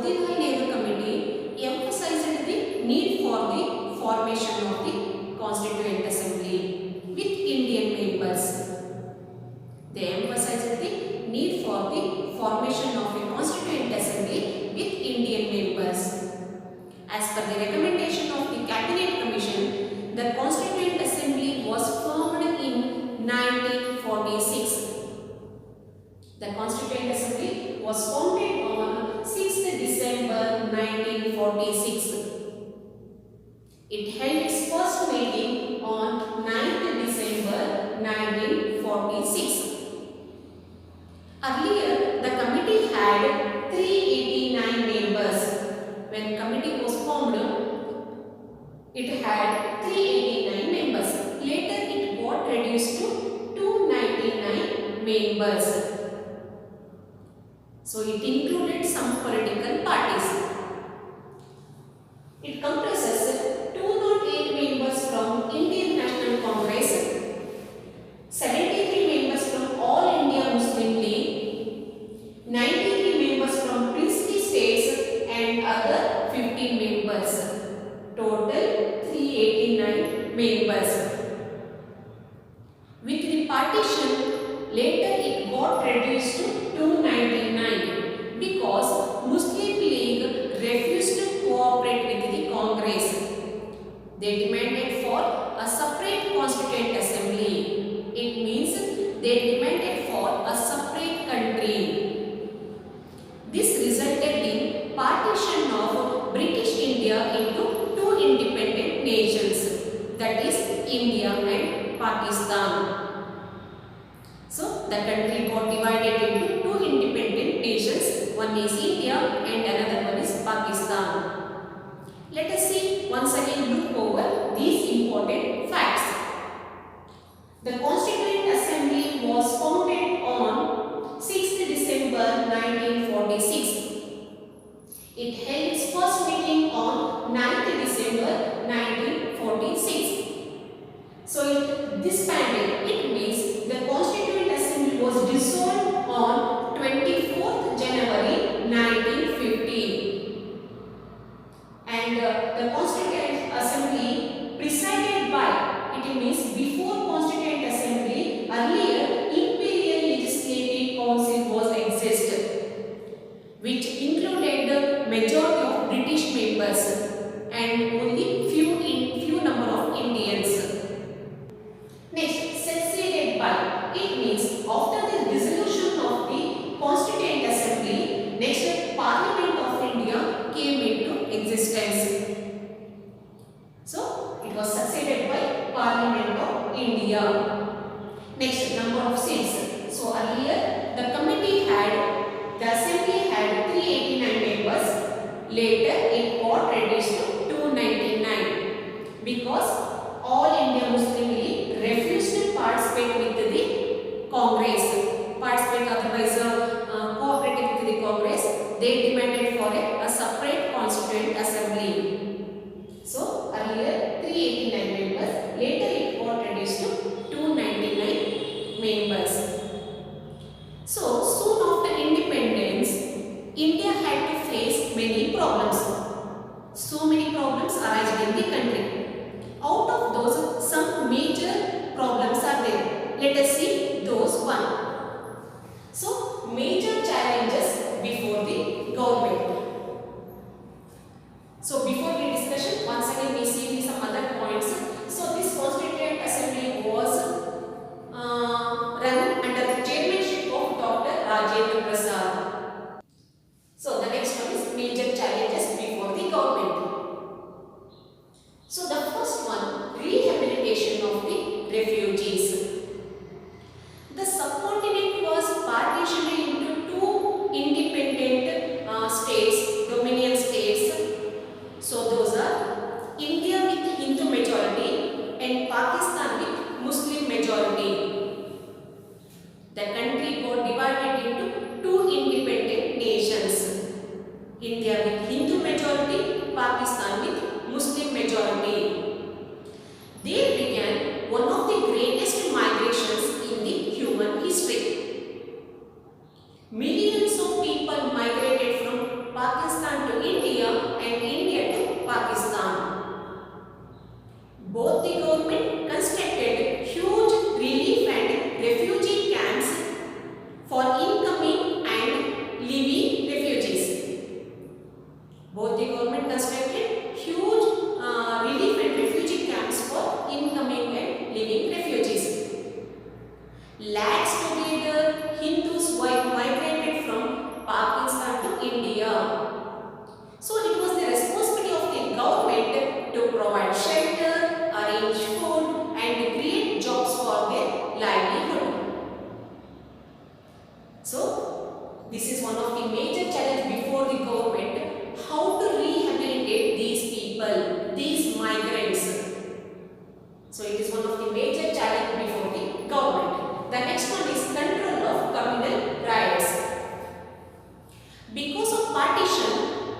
Jawaharlal Nehru Committee emphasized the need for the formation of the Constituent Assembly with Indian members. They emphasized the need for the formation of a Constituent Assembly with Indian members. As per the recommendation of the Cabinet Commission, the Constituent Assembly was formed in 1946. The Constituent Assembly was founded on 6th December 1946. It held its first meeting on 9th December 1946. Earlier, the committee had 389 members. When committee was formed, it had 389 members. Later, it got reduced to 299 members. So, it included some political parties. It comprises 208 members from Indian National Congress, 73 members from All India Muslim League, 93 members from princely states and other 15 members. Total 389 members. With the partition, later it got reduced to 299 because Muslim League refused to cooperate with the Congress. They demanded for a separate Constituent Assembly. It means they demanded for a separate country. This resulted in partition of British India into two independent nations, that is India and Pakistan. So the country got divided into two independent nations. One is India and another one is Pakistan. Let us see once again, look over these important facts. The Constituent Assembly was founded on 6th December 1946. It held its first meeting on 9th December 1946. So it disbanded. It means the Constituent Assembly was dissolved on 24th January 1950. And the Constituent Assembly presided by, it means before Constituent Assembly, earlier Imperial Legislative Council was existed, which included the majority of British members and only few number of Indians. Next, succeeded by, it means after the dissolution of the Constituent Assembly, next Parliament of India came into existence. So it was succeeded by Parliament of India. Next, number of seats. So earlier the assembly had 389 members. Later it got reduced to 299 because All India Muslim League refused to participate with the Congress. Otherwise cooperating with the Congress, they demanded for a separate Constituent Assembly. So earlier 389 members, later it got reduced to 299 members. So soon after independence, India had to face many problems. So many problems arising in the country. Out of those, some major problems are there. Let us see those one. So major challenges before the government. So before the discussion, once again we see some other points. So this Constituent Assembly was run under the chairmanship of Dr. Rajendra Prasad. So the next one is major challenges before the government. So the first one, rehabilitation of the refugees. The subcontinent was partitioned into two independent states, dominion states. So those are India with Hindu majority and Pakistan with Muslim majority. The country got divided into two independent nations, India with Hindu majority, Pakistan with Muslim majority. There began one of the greatest migrations in the human history. Millions of people migrated from Pakistan Both the government constructed huge relief and refugee camps for incoming and living refugees. Lakhs together Hindus migrated from Pakistan to India. So it was the responsibility of the government to provide shelter, arrange food and create jobs for their livelihood. So this is one of the major challenges before the government, how to rehabilitate these people, these migrants. So it is one of the major challenges before the government. The next one is control of communal riots. Because of partition,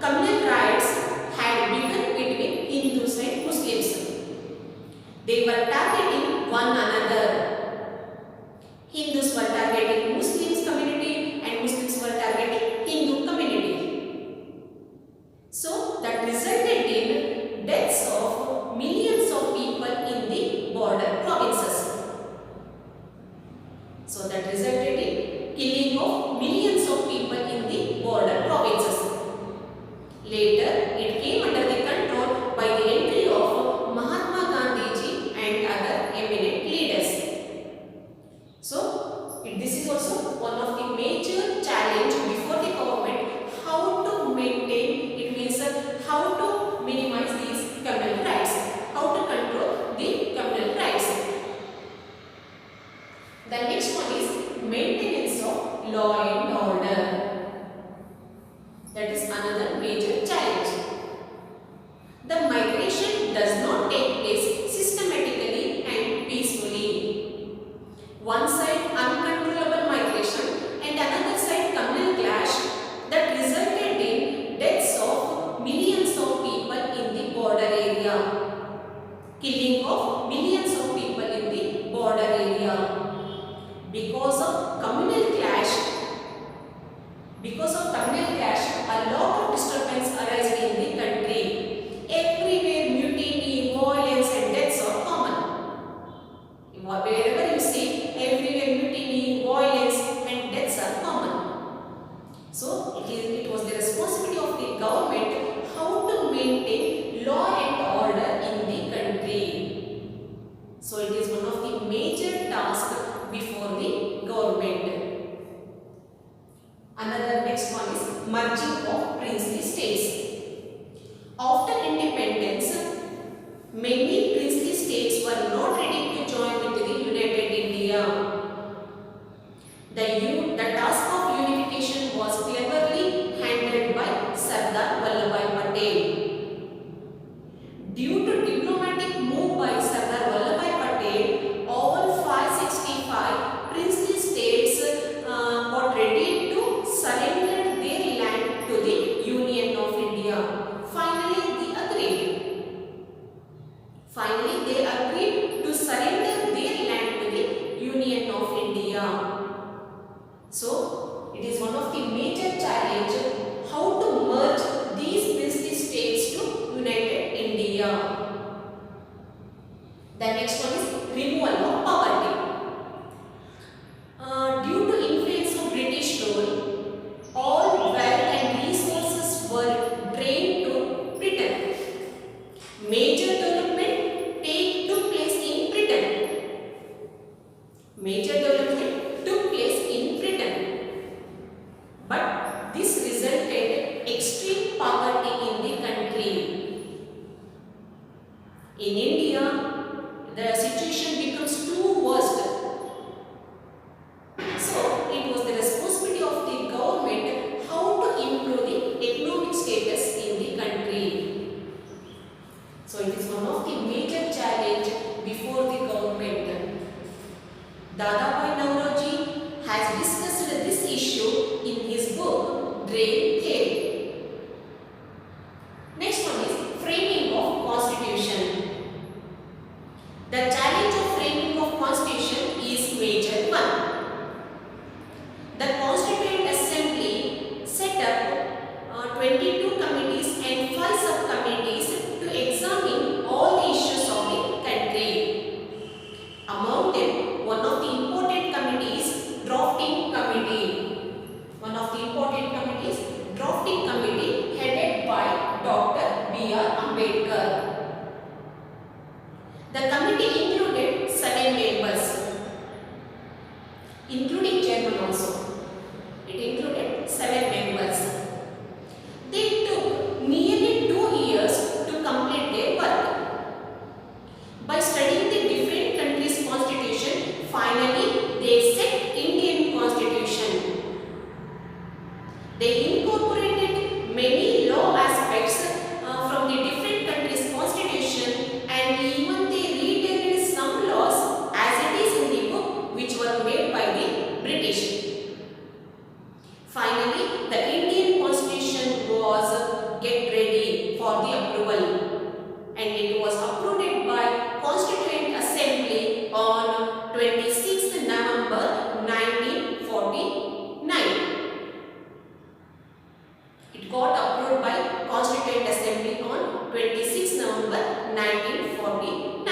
communal riots had begun between Hindus and Muslims. They were targeting one another. Hindus were targeting Muslims community and Muslims were targeting Hindu community. So that resulted in deaths of millions of people in the border provinces. So that resulted in killing of millions of people in the border provinces. Later, it came under the control by the entry of Mahatma Gandhiji and other eminent leaders. So, this is also one of the major challenge before the government, how to maintain, it means how to minimize these communal rights, how to control the communal rights. The next one is maintenance of law and order. That is another major challenge. The migration does not take place systematically and peacefully. One side uncontrollable migration and another side communal clash that resulted in deaths of millions of people in the border area. Killing of millions of people in the border area. Because of communal clash, a lot of disturbance arised in the country. Everywhere mutiny, violence and deaths are common. Wherever you see, everywhere mutiny, violence and deaths are common. So it was the responsibility of the government how to maintain law and order in the country. So it is one of the major tasks before the government. Another next one is merging of princely states. After independence, many princely states were not ready to join with the United India. The task of unification was cleverly handled by Sardar Vallabhbhai Patel. Due to diplomatic move by Sardar Vallabhbhai Patel, all 565 princely states got ready to surrender their land to the Union of India. Finally, they agreed to surrender their land to the Union of India. So, it is one of the major challenges how to merge these princely states to United India. The next one is removal of poverty. Due to influence of British rule, all wealth and resources were drained to Britain. Major development took place in Britain. But this resulted extreme poverty in the country. In India, the situation becomes too worst. So, it was the responsibility of the government how to improve the economic status in the country. So, it is one of the major challenges before the government. Dadabhai Naoroji has discussed this issue in his book Drain Theory. Next one is framing of constitution. The Constituent Assembly on 26 November 1949.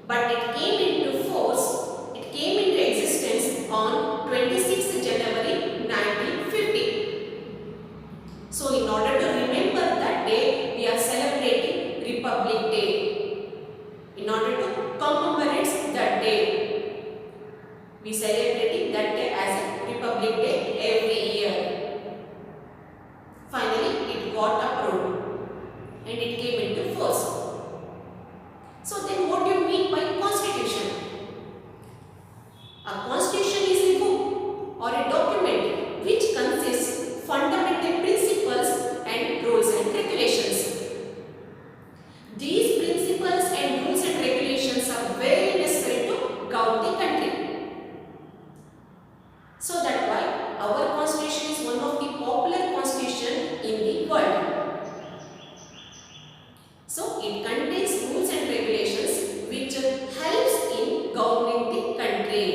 But it came into force, it came into existence on 26 January 1950. So in order to remember that day, we are celebrating Republic Day. In order to commemorate that day, we celebrating that day as a Republic Day every year. Finally, it got approved and it came into force. So then what do you mean by constitution? A constitution is a book or a document which consists fundamental principles and rules and regulations. These principles and rules and regulations are very necessary to govern the country. So that's why our constitution is one of the popular constitution in the world. So it contains rules and regulations which helps in governing the country.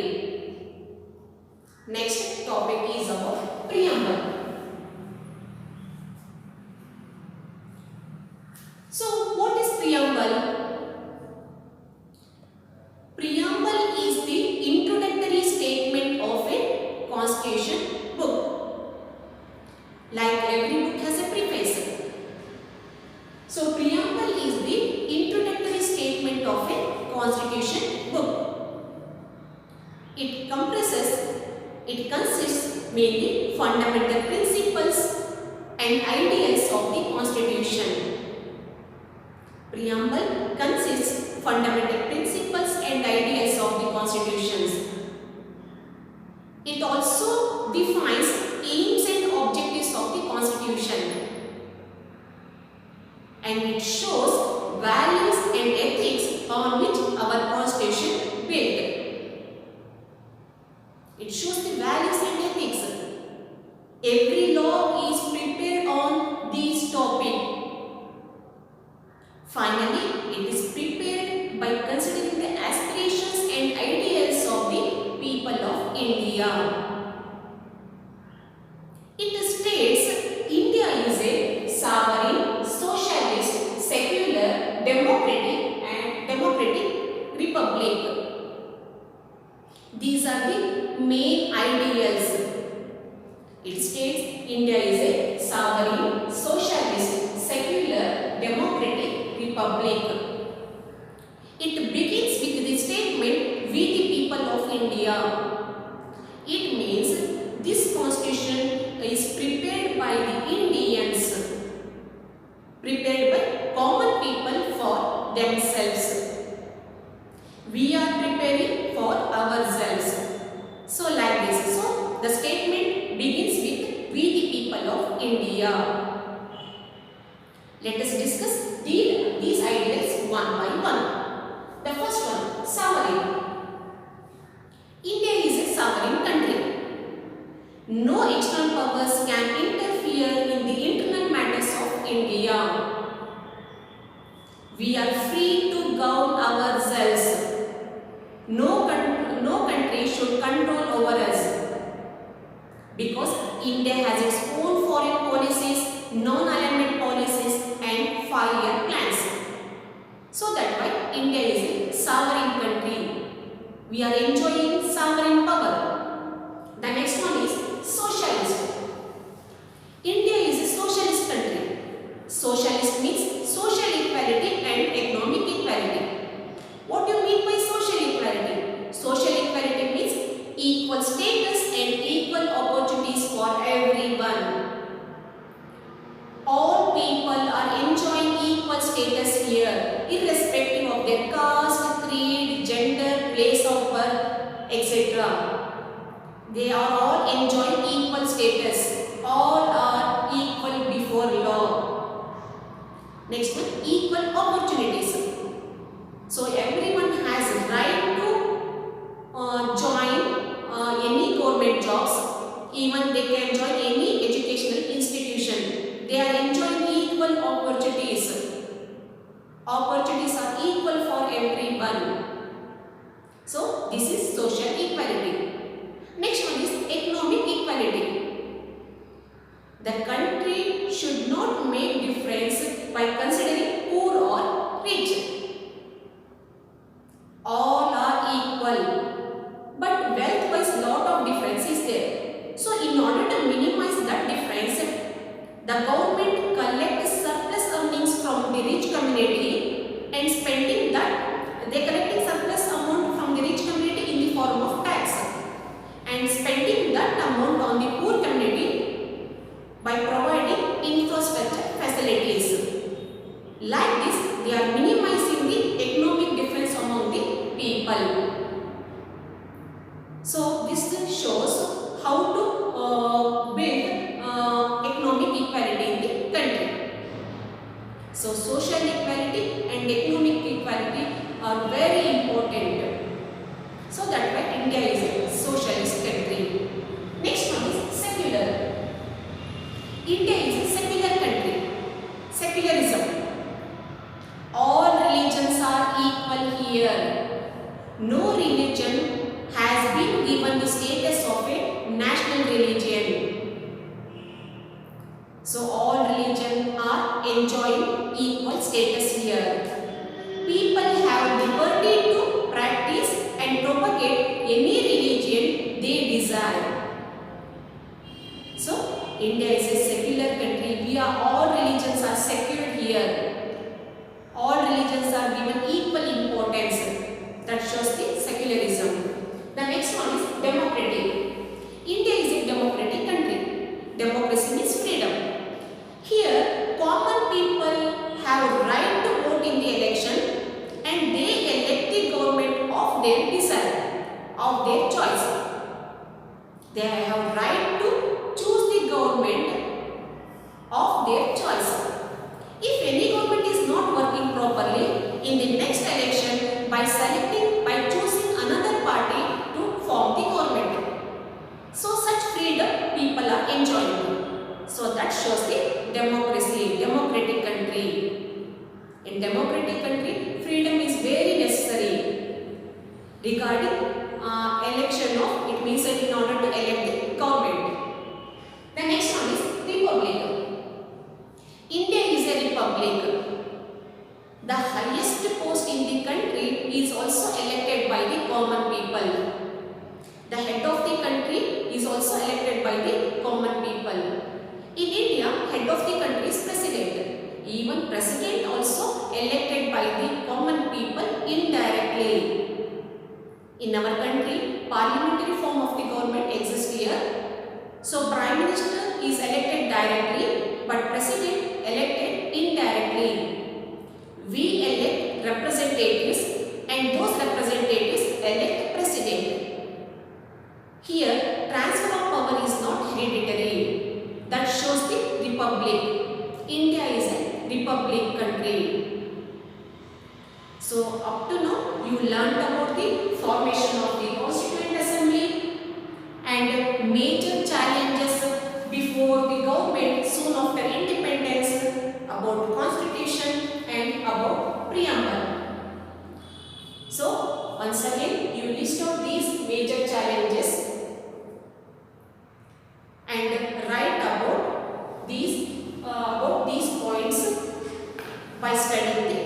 Next topic is about preamble. So what is preamble? Preamble is the introductory statement of a constitution book. Like every book has a preface. So preamble is the introductory statement of a constitution book. It consists mainly fundamental principles and ideals of the constitution. Preamble consists fundamental principles and ideals of the constitutions. It also defines aims and objectives of the constitution. And it shows values and ethics on which our constitution built. It shows the values and ethics. Every law is prepared on this topic. Finally, it is prepared by considering the aspirations and ideals of the people of India. It states India is a sovereign, socialist, secular, democratic republic. These are the main ideals. It states India is a sovereign, socialist, secular, democratic republic. It begins with the statement, "We the people of India." It means this constitution is prepared by the Indians, prepared by common people for themselves. We are preparing for ourselves. So like this. So the statement begins with "We the people of India." Let us discuss these ideas one by one. The first one, sovereign. India is a sovereign country. No external powers can interfere in the internal matters of India. We are free to govern ourselves. No country should control over us. Because India has its own foreign policies, non-alignment policies and 5-year plans. So that's why India is a sovereign country. We are enjoying sovereign power. The next one is socialist. India is a socialist country. Socialist means social equality and economic equality. What do you mean by social equality? Social equality means equal status and equal opportunities for everyone. All people are enjoying equal status here, irrespective of their caste, creed, gender, place of birth, etc. They are all enjoying equal status. All are equal before law. Next one, equal opportunities. So everyone has a right to join any government jobs. Even they can join any educational institution. They are enjoying equal opportunities. Opportunities are equal for everyone. So this is social equality. Next one is economic equality. The country should not make difference by considering poor or rich. All are equal, but wealth-wise lot of difference is there. So in order to minimize that difference, the government collects surplus earnings from the rich community and spending that, they collecting surplus amount from the rich community in the form of tax and spending that amount on the poor community by providing infrastructure facilities. Like this, they are minimizing the economic difference among the people. So this shows how to build economic equality in the country. So social equality and economic equality are very important. So that's why India is a socialist country. Next one is secular. India is a secular country. Secularism. All religions are equal here. No religion has been given the status of a national religion. So all religions are enjoying equal status here. People have liberty to practice and propagate any religion they desire. So India is a secular country. All religions are secured here. All religions are given equal importance. That shows the secularism. The next one is democratic. India is a democratic country. Democracy means freedom. Here, common people have right to vote in the election and they elect the government of their desire, of their choice. They have right to choose the government of their choice. If any government is not working properly in the next election, by choosing another party to form the government. So such freedom people are enjoying. So that shows the democracy, democratic country. In democratic country, freedom is very necessary. Regarding election of, it means that in order to elect the government. The next one is republic. India is a republic. The highest post in the country is also elected by the common people. The head of the country is also elected by the common people. In India, head of the country is president. Even president also elected by the common people indirectly. In our country, parliamentary form of the government exists here. So prime minister is elected directly, but president elected indirectly. We elect representatives and those representatives elect president. Here, transfer of power is not hereditary. That shows the republic. India is a republic country. So up to now, you learned about the formation of the Constituent Assembly and major challenges before the government soon after independence, about constitution and about preamble. So once again, you list out these major challenges and write about these points by studying the